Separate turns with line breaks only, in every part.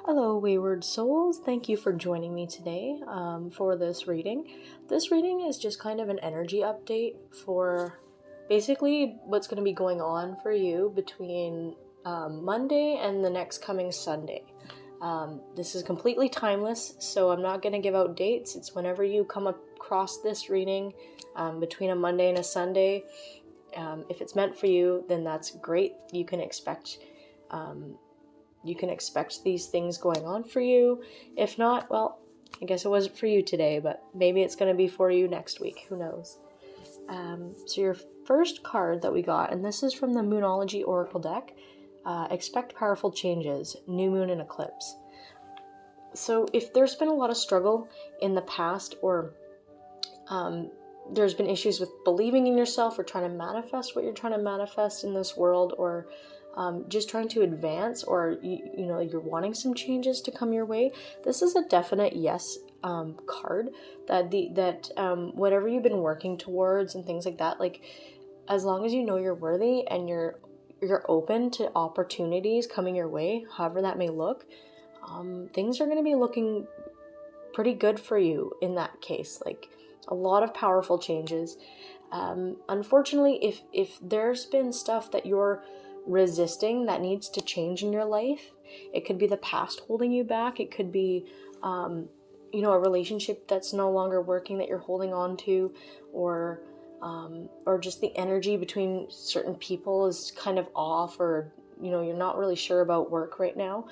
Hello, wayward souls. Thank you for joining me today for this reading. This reading is just kind of an energy update for basically what's going to be going on for you between Monday and the next coming Sunday. This is completely timeless, so I'm not going to give out dates. It's whenever you come across this reading between a Monday and a Sunday. If it's meant for you, then that's great. You can expect these things going on for you. If not, well, I guess it wasn't for you today, but maybe it's going to be for you next week. Who knows? So your first card that we got, and this is from the Moonology Oracle deck, expect powerful changes, new moon and eclipse. So if there's been a lot of struggle in the past, or there's been issues with believing in yourself or trying to manifest what you're trying to manifest in this world, or just trying to advance, or you're wanting some changes to come your way, this is a definite yes card. That whatever you've been working towards and things like that, like as long as you know you're worthy and you're open to opportunities coming your way, however that may look, things are going to be looking pretty good for you in that case. Like a lot of powerful changes. Unfortunately, if there's been stuff that you're resisting that needs to change in your life, it could be the past holding you back. It could be a relationship that's no longer working that you're holding on to, or just the energy between certain people is kind of off, or you're not really sure about work right now.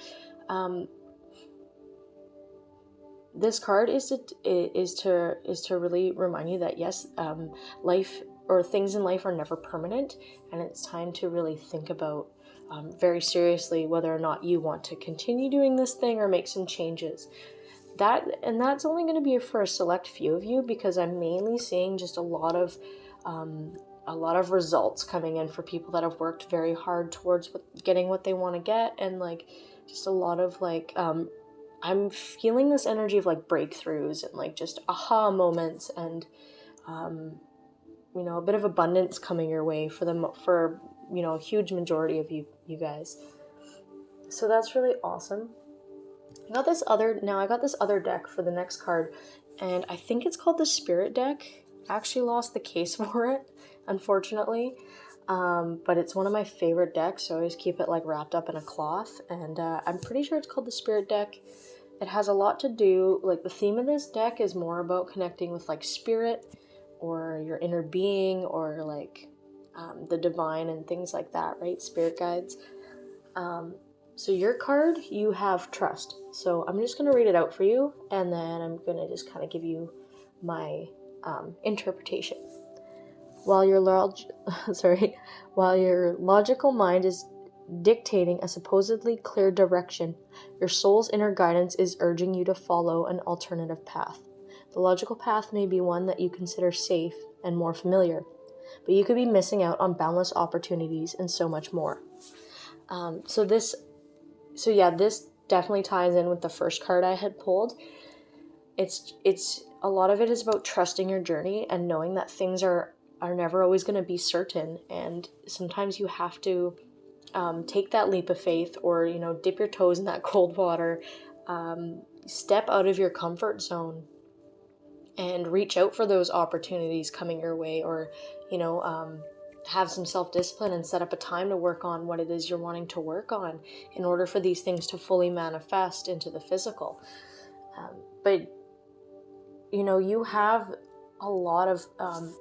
This card is to really remind you that yes, life or things in life are never permanent, and it's time to really think about very seriously whether or not you want to continue doing this thing or make some changes. That's only going to be for a select few of you, because I'm mainly seeing just a lot of results coming in for people that have worked very hard towards getting what they want to get, and like just a lot of I'm feeling this energy of like breakthroughs and like just aha moments, and a bit of abundance coming your way for a huge majority of you guys. So that's really awesome. I got this other deck for the next card, and I think it's called the Spirit deck. I actually lost the case for it, unfortunately. But it's one of my favorite decks, so I always keep it like wrapped up in a cloth, and I'm pretty sure it's called the Spirit deck. It has a lot to do, like the theme of this deck is more about connecting with like spirit or your inner being, or like the divine and things like that, right? Spirit guides. So your card, you have trust. So I'm just going to read it out for you, and then I'm going to just kind of give you my interpretation. While your logical mind is dictating a supposedly clear direction, your soul's inner guidance is urging you to follow an alternative path. The logical path may be one that you consider safe and more familiar, but you could be missing out on boundless opportunities and so much more. This definitely ties in with the first card I had pulled. It's a lot of it is about trusting your journey and knowing that things are never always going to be certain, and sometimes you have to take that leap of faith, or dip your toes in that cold water, step out of your comfort zone and reach out for those opportunities coming your way, or have some self-discipline and set up a time to work on what it is you're wanting to work on in order for these things to fully manifest into the physical. But you have a lot of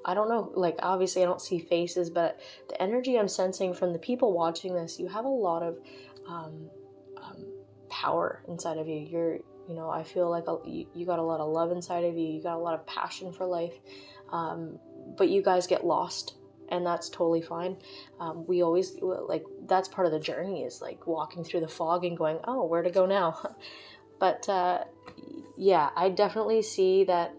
I don't know, like obviously I don't see faces, but the energy I'm sensing from the people watching this, you have a lot of power inside of you. I feel like you got a lot of love inside of you. You got a lot of passion for life, but you guys get lost, and that's totally fine. We always, like, that's part of the journey, is like walking through the fog and going, oh, where to go now? But I definitely see that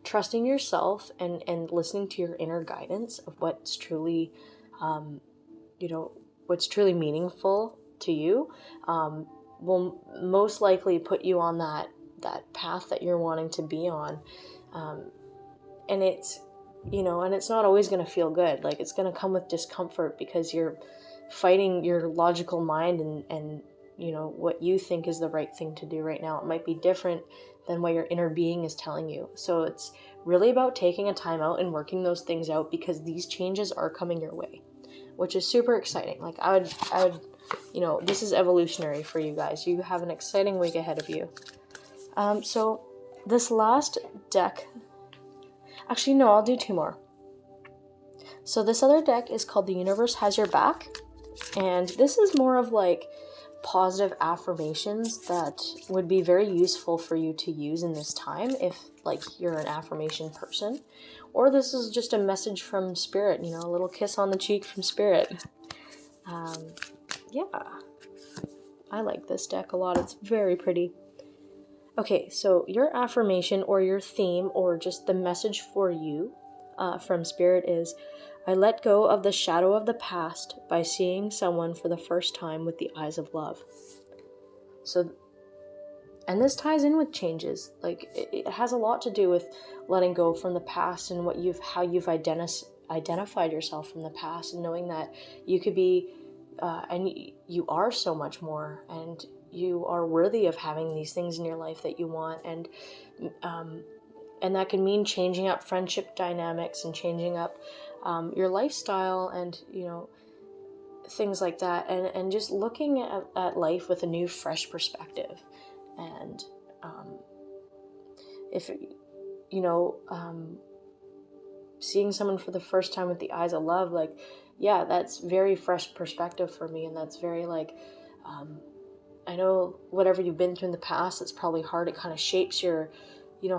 trusting yourself and listening to your inner guidance of what's truly meaningful to you will most likely put you on that path that you're wanting to be on. And it's not always going to feel good. Like, it's going to come with discomfort, because you're fighting your logical mind and what you think is the right thing to do right now. It might be different than what your inner being is telling you. So it's really about taking a time out and working those things out, because these changes are coming your way, which is super exciting. Like I would, this is evolutionary for you guys. You have an exciting week ahead of you. So this last deck, actually, no, I'll do 2 more. So this other deck is called The Universe Has Your Back. And this is more of like positive affirmations that would be very useful for you to use in this time if like you're an affirmation person. Or this is just a message from spirit, a little kiss on the cheek from spirit. Yeah, I like this deck a lot. It's very pretty. Okay, so your affirmation or your theme or just the message for you from spirit is, I let go of the shadow of the past by seeing someone for the first time with the eyes of love. So, and this ties in with changes. Like it has a lot to do with letting go from the past and how you've identified yourself from the past, and knowing that you could be, and you are so much more, and you are worthy of having these things in your life that you want, and that can mean changing up friendship dynamics and changing up your lifestyle and things like that, and just looking at life with a new fresh perspective. And if seeing someone for the first time with the eyes of love, like, yeah, that's very fresh perspective for me, and that's very like I know whatever you've been through in the past, it's probably hard. It kind of shapes your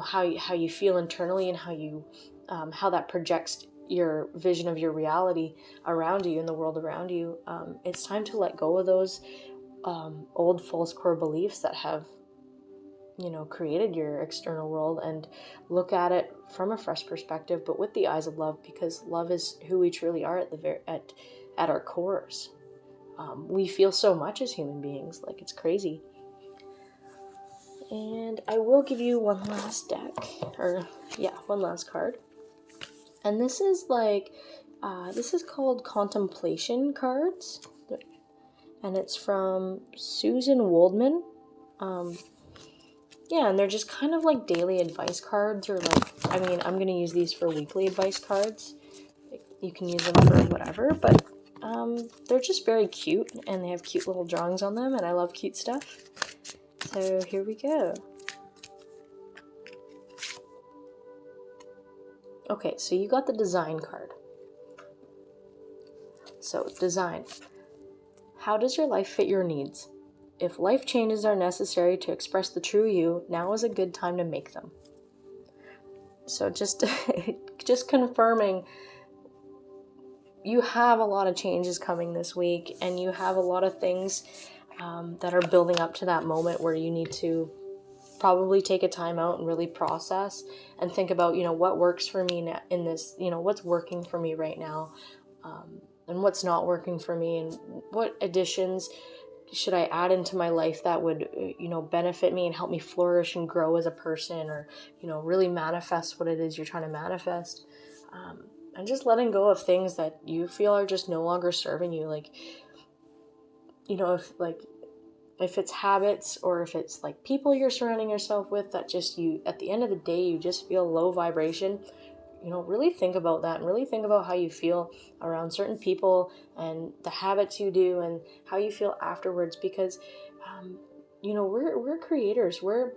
how you feel internally, and how that projects your vision of your reality around you and the world around you. It's time to let go of those old false core beliefs that have created your external world, and look at it from a fresh perspective, but with the eyes of love, because love is who we truly are at our cores. We feel so much as human beings, like it's crazy. And I will give you one last one last card. And this is this is called Contemplation cards. And it's from Susan Waldman. And they're just kind of like daily advice cards, or I'm going to use these for weekly advice cards. You can use them for whatever, but they're just very cute, and they have cute little drawings on them, and I love cute stuff. So here we go. Okay, so you got the design card. So, design. How does your life fit your needs? If life changes are necessary to express the true you, now is a good time to make them. So just confirming, you have a lot of changes coming this week, and you have a lot of things that are building up to that moment where you need to probably take a time out and really process and think about, what works for me in this, what's working for me right now, and what's not working for me, and what additions should I add into my life that would, benefit me and help me flourish and grow as a person, or, really manifest what it is you're trying to manifest. And just letting go of things that you feel are just no longer serving you. Like, if it's habits, or if it's like people you're surrounding yourself with that just at the end of the day, you just feel low vibration, really think about that, and really think about how you feel around certain people and the habits you do and how you feel afterwards, because, we're creators. We're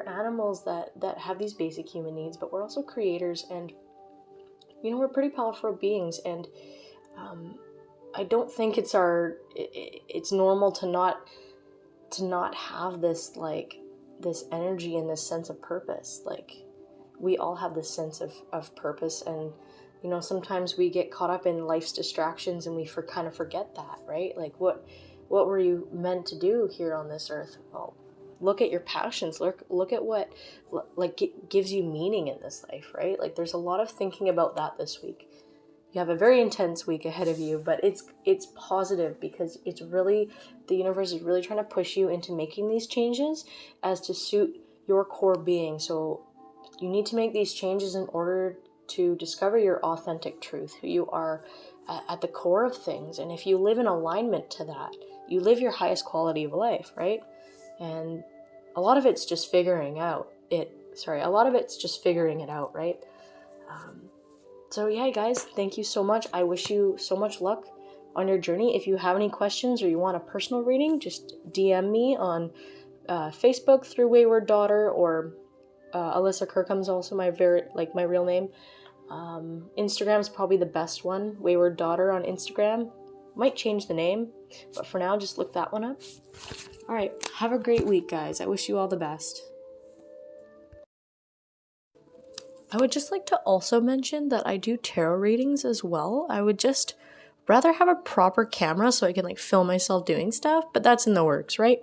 animals that have these basic human needs, but we're also creators, and, we're pretty powerful beings, and, I don't think it's normal to not have this energy and this sense of purpose. Like, we all have this sense of purpose, and sometimes we get caught up in life's distractions, and we kind of forget that, right? Like, what were you meant to do here on this earth? Well, look at your passions. Look at what gives you meaning in this life, right? Like, there's a lot of thinking about that this week. You have a very intense week ahead of you, but it's positive, because it's really, the universe is really trying to push you into making these changes as to suit your core being. So you need to make these changes in order to discover your authentic truth, who you are at the core of things. And if you live in alignment to that, you live your highest quality of life, right? And a lot of it's just figuring it out, right? So yeah, guys, thank you so much. I wish you so much luck on your journey. If you have any questions or you want a personal reading, just DM me on Facebook through Wayward Daughter, or Alyssa Kirkham's also my real name. Instagram's probably the best one, Wayward Daughter on Instagram. Might change the name, but for now, just look that one up. All right, have a great week, guys. I wish you all the best. I would just like to also mention that I do tarot readings as well. I would just rather have a proper camera so I can like film myself doing stuff, but that's in the works, right?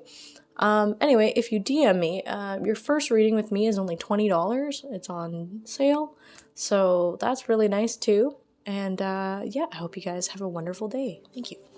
Anyway, if you DM me, your first reading with me is only $20. It's on sale, so that's really nice too. And yeah, I hope you guys have a wonderful day. Thank you.